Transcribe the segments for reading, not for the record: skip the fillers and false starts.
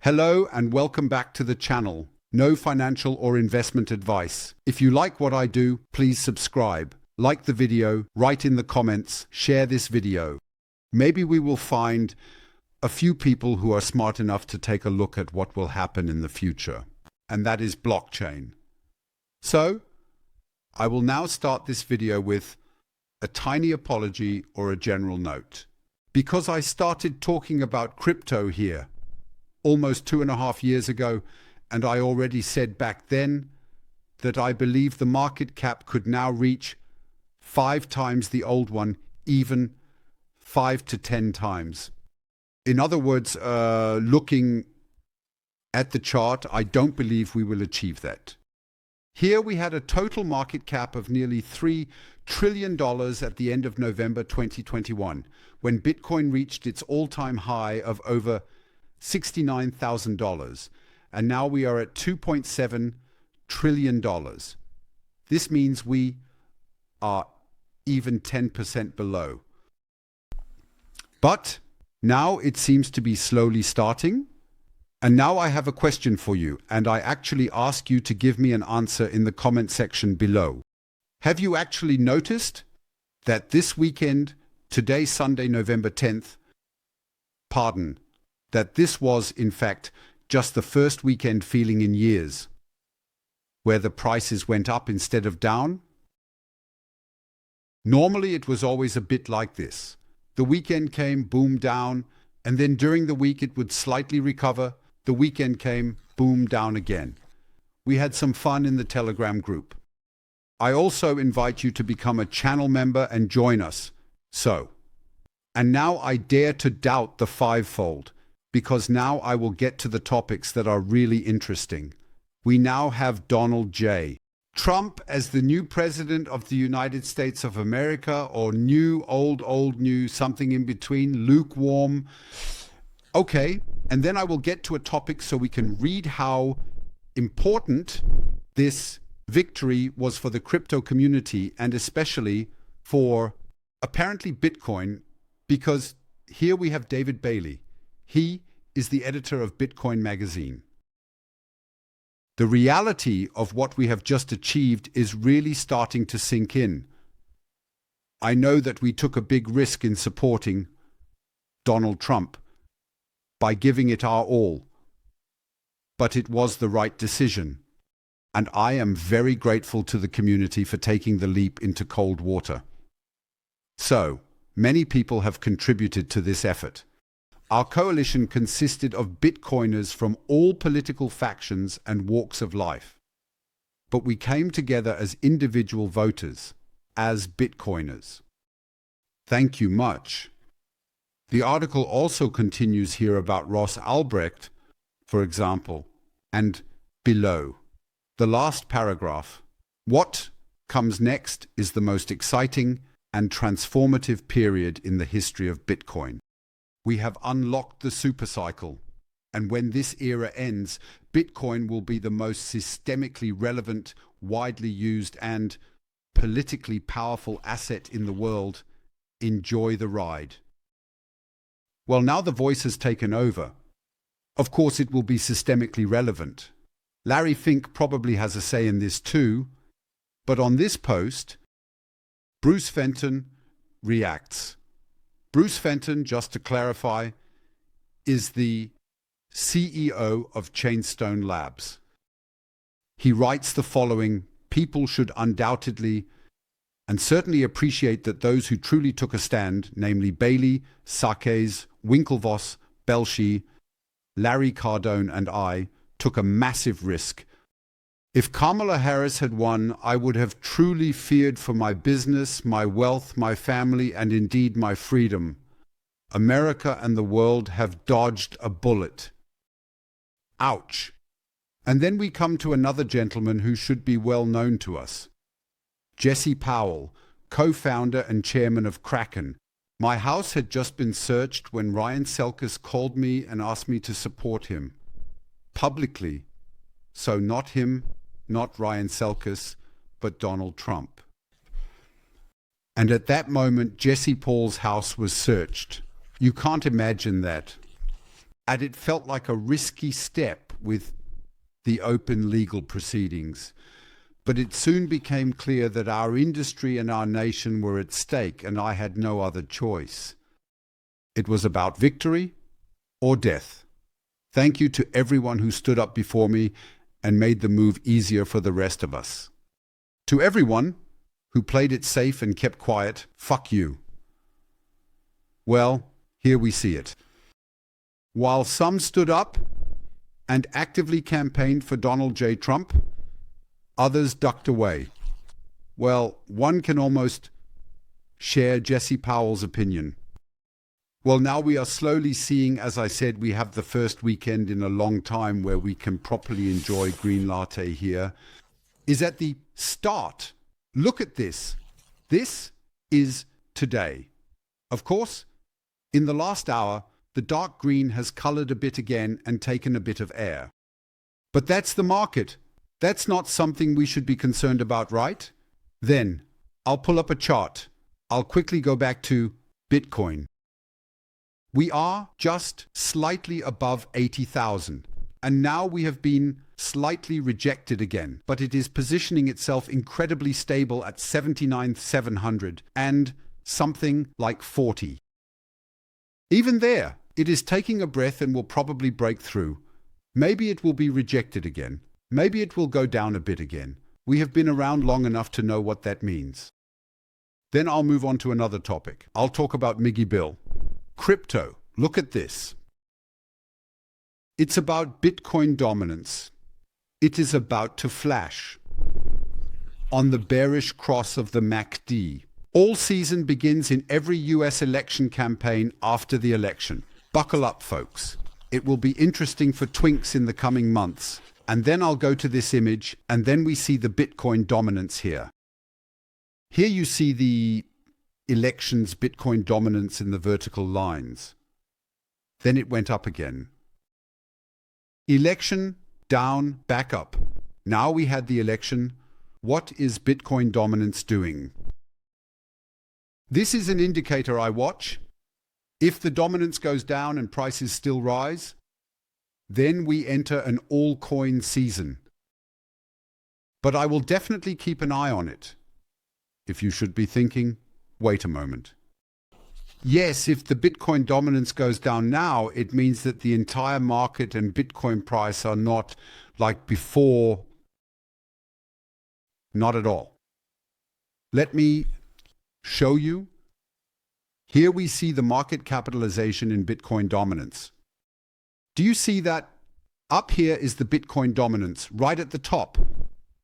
Hello and welcome back to the channel. No financial or investment advice. If you like what I do, please subscribe, like the video, write in the comments, share this video. Maybe we will find a few people who are smart enough to take a look at what will happen in the future, and that is blockchain. So, I will now start this video with a tiny apology or a general note. Because I started talking about crypto here almost 2.5 years ago, and I already said back then that I believe the market cap could now reach 5 times the old one, even 5 to 10 times. In other words, looking at the chart, I don't believe we will achieve that. Here we had a total market cap of nearly $3 trillion at the end of November 2021, when Bitcoin reached its all-time high of over $69,000, and now we are at $2.7 trillion. This means we are even 10% below. But now it seems to be slowly starting. And now I have a question for you, and I actually ask you to give me an answer in the comment section below. Have you actually noticed that this weekend, today Sunday, November 10th, that this was in fact just the first weekend feeling in years where the prices went up instead of down? Normally it was always a bit like this. The weekend came, boom, down, and then during the week it would slightly recover. The weekend came, boom, down again. We had some fun in the Telegram group. I also invite you to become a channel member and join us. And now I dare to doubt the fivefold, because now I will get to the topics that are really interesting. We now have Donald J. Trump as the new president of the United States of America, or new, old new, something in between, lukewarm. Okay, and then I will get to a topic so we can read how important this victory was for the crypto community, and especially for apparently Bitcoin, because here we have David Bailey. He is the editor of Bitcoin magazine. The reality of what we have just achieved is really starting to sink in. I know that we took a big risk in supporting Donald Trump by giving it our all, but it was the right decision, and I am very grateful to the community for taking the leap into cold water. So, many people have contributed to this effort. Our coalition consisted of Bitcoiners from all political factions and walks of life. But we came together as individual voters, as Bitcoiners. Thank you much. The article also continues here about Ross Albrecht, for example, and below. The last paragraph. What comes next is the most exciting and transformative period in the history of Bitcoin. We have unlocked the supercycle, and when this era ends, Bitcoin will be the most systemically relevant, widely used, and politically powerful asset in the world. Enjoy the ride. Well, now the voice has taken over. Of course, it will be systemically relevant. Larry Fink probably has a say in this too, but on this post, Bruce Fenton reacts. Bruce Fenton, just to clarify, is the CEO of Chainstone Labs. He writes the following: people should undoubtedly and certainly appreciate that those who truly took a stand, namely Bailey, Sarkis, Winklevoss, Belshi, Larry Cardone and I, took a massive risk. If Kamala Harris had won, I would have truly feared for my business, my wealth, my family, and indeed my freedom. America and the world have dodged a bullet. Ouch. And then we come to another gentleman who should be well known to us. Jesse Powell, co-founder and chairman of Kraken. My house had just been searched when Ryan Selkis called me and asked me to support him. Publicly. So not him, not Ryan Selkis, but Donald Trump. And at that moment, Jesse Paul's house was searched. You can't imagine that. and it felt like a risky step with the open legal proceedings. But it soon became clear that our industry and our nation were at stake, and I had no other choice. It was about victory or death. Thank you to everyone who stood up before me and made the move easier for the rest of us. To everyone who played it safe and kept quiet, fuck you. Well, here we see it. While some stood up and actively campaigned for Donald J. Trump, others ducked away. Well, one can almost share Jesse Powell's opinion. Well, now we are slowly seeing, as I said, we have the first weekend in a long time where we can properly enjoy green latte here, is at the start. Look at this. This is today. Of course, in the last hour, the dark green has colored a bit again and taken a bit of air. But that's the market. That's not something we should be concerned about, right? Then, I'll pull up a chart. I'll quickly go back to Bitcoin. We are just slightly above 80,000. And now we have been slightly rejected again, but it is positioning itself incredibly stable at 79,700 and something like 40. Even there, it is taking a breath and will probably break through. Maybe it will be rejected again. Maybe it will go down a bit again. We have been around long enough to know what that means. Then I'll move on to another topic. I'll talk about Miggy Bill. Crypto. Look at this. It's about Bitcoin dominance. It is about to flash on the bearish cross of the MACD. All season begins in every US election campaign after the election. Buckle up, folks. It will be interesting for twinks in the coming months. And then I'll go to this image, and then we see the Bitcoin dominance here. Here you see the election's Bitcoin dominance in the vertical lines. Then it went up again. Election, down, back up. Now we had the election. What is Bitcoin dominance doing? This is an indicator I watch. If the dominance goes down and prices still rise, then we enter an all-coin season. But I will definitely keep an eye on it. If you should be thinking, wait a moment. Yes, if the Bitcoin dominance goes down now, it means that the entire market and Bitcoin price are not like before. Not at all. Let me show you. Here we see the market capitalization in Bitcoin dominance. Do you see that? Up here is the Bitcoin dominance, right at the top.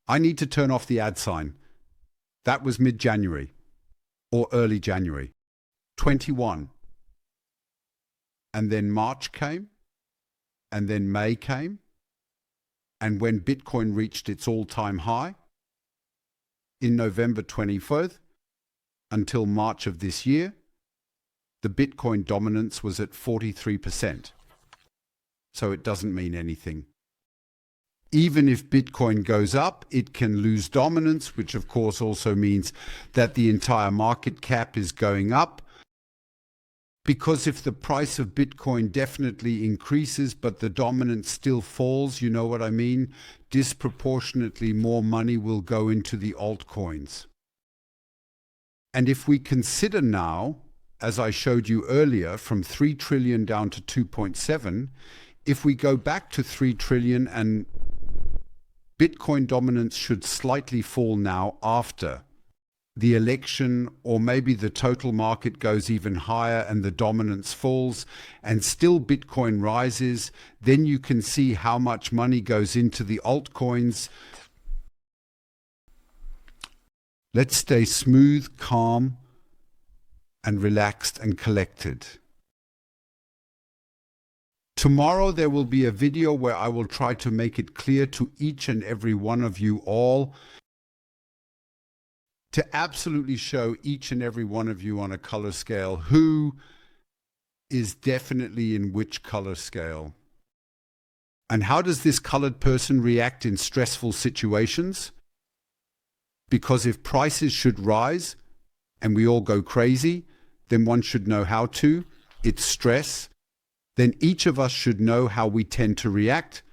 I need to turn off the ad sign. That was mid-January or early January. 21. And then March came, and then May came, and when Bitcoin reached its all-time high in November 24th until March of this year, the Bitcoin dominance was at 43%. So it doesn't mean anything. Even if Bitcoin goes up, it can lose dominance, which of course also means that the entire market cap is going up. Because if the price of Bitcoin definitely increases, but the dominance still falls, you know what I mean? Disproportionately more money will go into the altcoins. And if we consider now, as I showed you earlier, from 3 trillion down to 2.7, if we go back to 3 trillion and Bitcoin dominance should slightly fall now after the election, or maybe the total market goes even higher and the dominance falls and still Bitcoin rises, then you can see how much money goes into the altcoins. Let's stay smooth, calm, and relaxed and collected. Tomorrow there will be a video where I will try to make it clear to each and every one of you all, to absolutely show each and every one of you on a color scale who is definitely in which color scale. And how does this colored person react in stressful situations? Because if prices should rise and we all go crazy, then one should know how to. It's stress. then each of us should know how we tend to react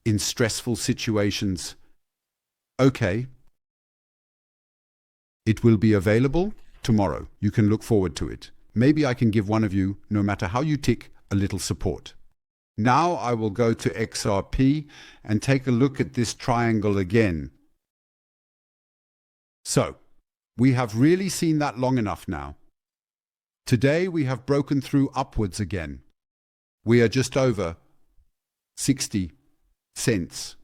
in stressful situations. Okay, it will be available tomorrow. You can look forward to it. Maybe I can give one of you, no matter how you tick, a little support. Now I will go to XRP and take a look at this triangle again. So, we have really seen that long enough now. Today we have broken through upwards again. We are just over 60 cents.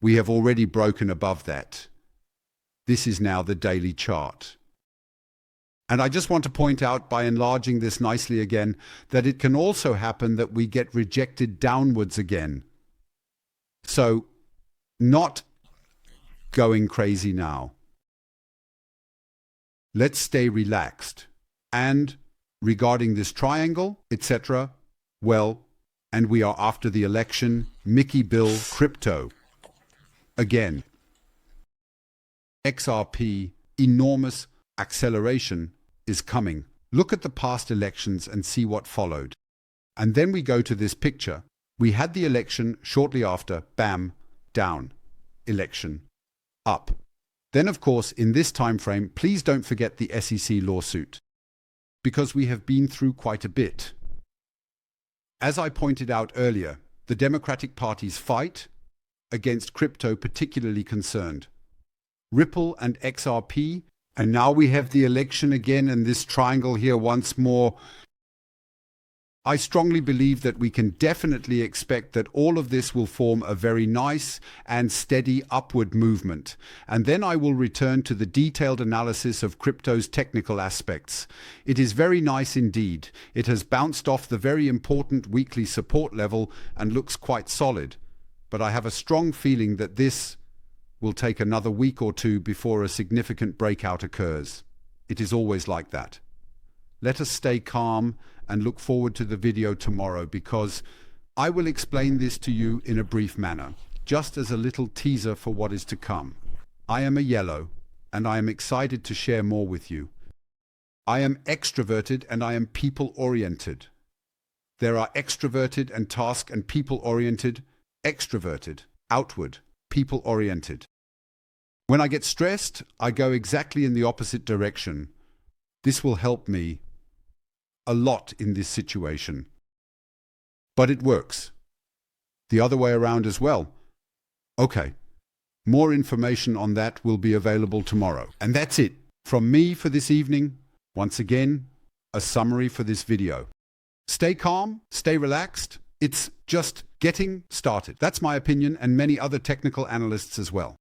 We have already broken above that. This is now the daily chart. And I just want to point out, by enlarging this nicely again, that it can also happen that we get rejected downwards again. So, not going crazy now. Let's stay relaxed. And regarding this triangle, etc., well, and we are after the election, Mickey Bill crypto. Again, XRP, enormous acceleration is coming. Look at the past elections and see what followed. And then we go to this picture. We had the election shortly after, bam, down. Election, up. Then, of course, in this time frame, please don't forget the SEC lawsuit, because we have been through quite a bit. As I pointed out earlier, the Democratic Party's fight against crypto particularly concerned Ripple and XRP, and now we have the election again and this triangle here once more. I strongly believe that we can definitely expect that all of this will form a very nice and steady upward movement. And then I will return to the detailed analysis of crypto's technical aspects. It is very nice indeed. It has bounced off the very important weekly support level and looks quite solid. But I have a strong feeling that this will take another week or two before a significant breakout occurs. It is always like that. Let us stay calm and look forward to the video tomorrow, because I will explain this to you in a brief manner, just as a little teaser for what is to come. I am a yellow, and I am excited to share more with you. I am extroverted and I am people-oriented. There are extroverted and task and people-oriented, extroverted, outward, people-oriented. When I get stressed, I go exactly in the opposite direction. This will help me a lot in this situation. But it works. The other way around as well. Okay, more information on that will be available tomorrow. And that's it from me for this evening. Once again, a summary for this video. Stay calm, stay relaxed. It's just getting started. That's my opinion, and many other technical analysts as well.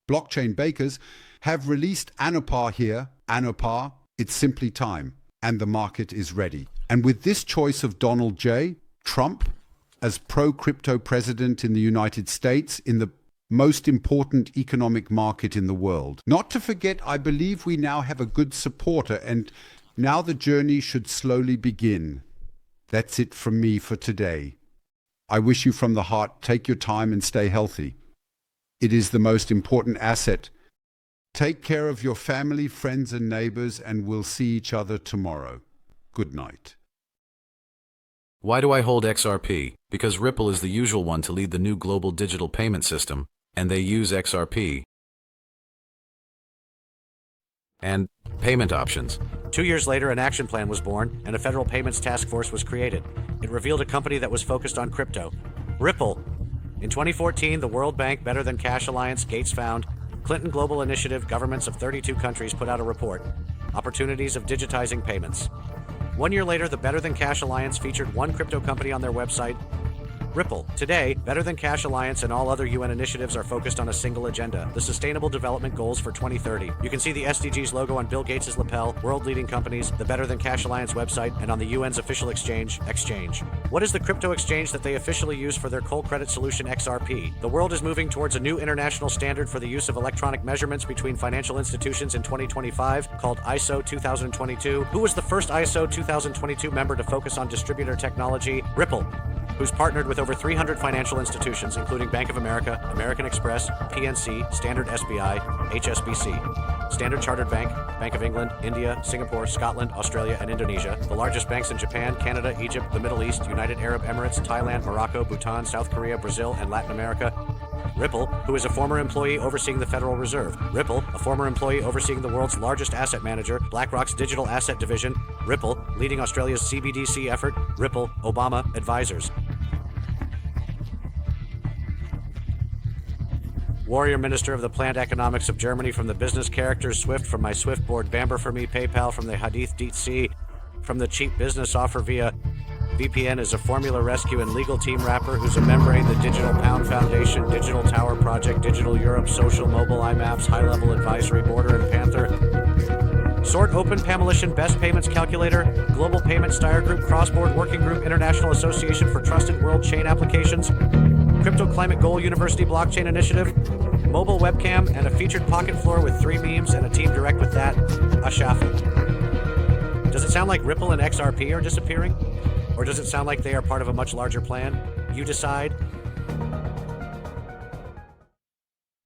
Blockchain bakers have released Anopar here. Anopar, it's simply time, and the market is ready. And with this choice of Donald J. Trump as pro-crypto president in the United States, in the most important economic market in the world. Not to forget, I believe we now have a good supporter, and now the journey should slowly begin. That's it from me for today. I wish you from the heart, take your time and stay healthy. It is the most important asset. Take care of your family, friends and neighbors, and we'll see each other tomorrow. Good night. Why do I hold XRP? Because Ripple is the usual one to lead the new global digital payment system, and they use XRP and payment options. 2 years later, an action plan was born, and a federal payments task force was created. It revealed a company that was focused on crypto, Ripple. In 2014, the World Bank, Better Than Cash Alliance, Gates Found, Clinton Global Initiative, governments of 32 countries put out a report, Opportunities of Digitizing Payments. 1 year later, the Better Than Cash Alliance featured one crypto company on their website, Ripple. Today, Better Than Cash Alliance and all other UN initiatives are focused on a single agenda, the Sustainable Development Goals for 2030. You can see the SDGs logo on Bill Gates' lapel, world-leading companies, the Better Than Cash Alliance website, and on the UN's official exchange, Exchange. What is the crypto exchange that they officially use for their cold credit solution, XRP? The world is moving towards a new international standard for the use of electronic measurements between financial institutions in 2025, called ISO 2022. Who was the first ISO 2022 member to focus on distributor technology? Ripple. who's partnered with over 300 financial institutions, including Bank of America, American Express, PNC, Standard SBI, HSBC, Standard Chartered Bank, Bank of England, India, Singapore, Scotland, Australia, and Indonesia, the largest banks in Japan, Canada, Egypt, the Middle East, United Arab Emirates, Thailand, Morocco, Bhutan, South Korea, Brazil, and Latin America. Ripple, who is a former employee overseeing the Federal Reserve. Ripple, a former employee overseeing the world's largest asset manager, BlackRock's digital asset division. Ripple, leading Australia's CBDC effort. Ripple, Obama Advisors. Warrior Minister of the Planned Economics of Germany, from the business characters Swift, from my Swift board Bamber for me, PayPal, from the Hadith DC, from the cheap business offer via VPN, is a Formula Rescue and legal team rapper who's a membrane, the Digital Pound Foundation, Digital Tower Project, Digital Europe, Social Mobile, IMAPS, High Level Advisory, Border and Panther. Sort Open, Pamelition, Best Payments Calculator, Global Payment Stire Group, Crossboard Working Group, International Association for Trusted World Chain Applications, Crypto Climate Goal University Blockchain Initiative, mobile webcam, and a featured pocket floor with 3 memes and a team direct with that, a shuffle. Does it sound like Ripple and XRP are disappearing? Or does it sound like they are part of a much larger plan? You decide.